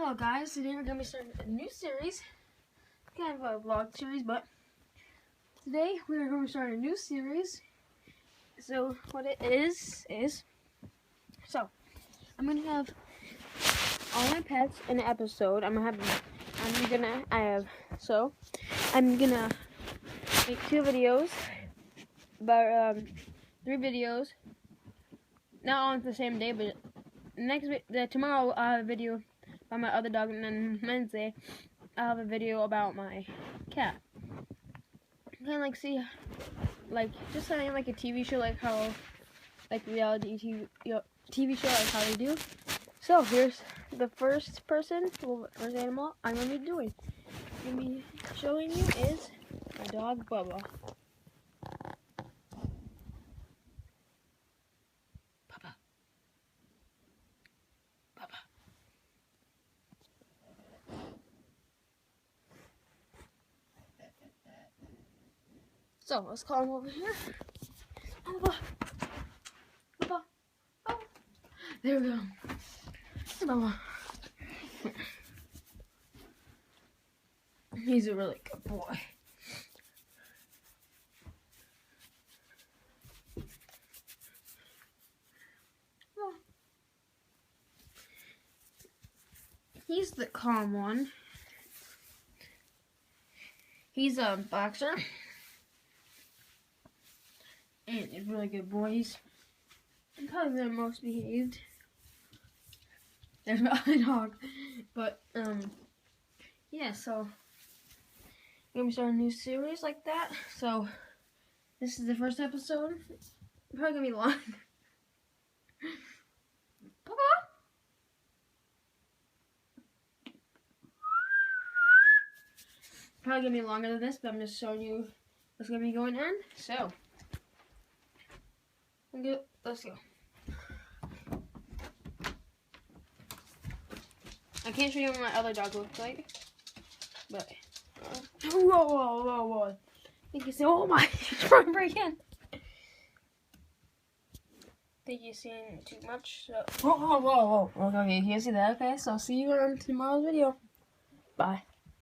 Hello guys, today we're going to be starting a new series, kind of a vlog series, but today we're going to start a new series. So what it is, so I'm going to have all my pets in an episode. I'm gonna make 2 videos, about 3 videos, not all on the same day, but tomorrow I'll have a video about my other dog, and then Wednesday I'll have a video about my cat. Kind of just something like a TV show, like how, reality TV show, like how they do. So here's the first animal I'm gonna be doing. I'm gonna be showing you is my dog Bubba. So let's call him over here. Bubba. Bubba. Oh. There we go. Bubba. He's a really good boy. Oh. He's the calm one. He's a boxer. And he's really good boys. I'm probably the most behaved. There's my other dog. But, yeah, so we're gonna be starting a new series like that. So this is the first episode. It's probably gonna be long. Papa? Probably gonna be longer than this, but I'm just showing you what's gonna be going on. So let's go. I can't show you what my other dog looks like, but whoa! I think you see. Oh my! He's trying to break in. I think you're seeing too much. So. Whoa! Okay, you see that? Okay, so see you on tomorrow's video. Bye.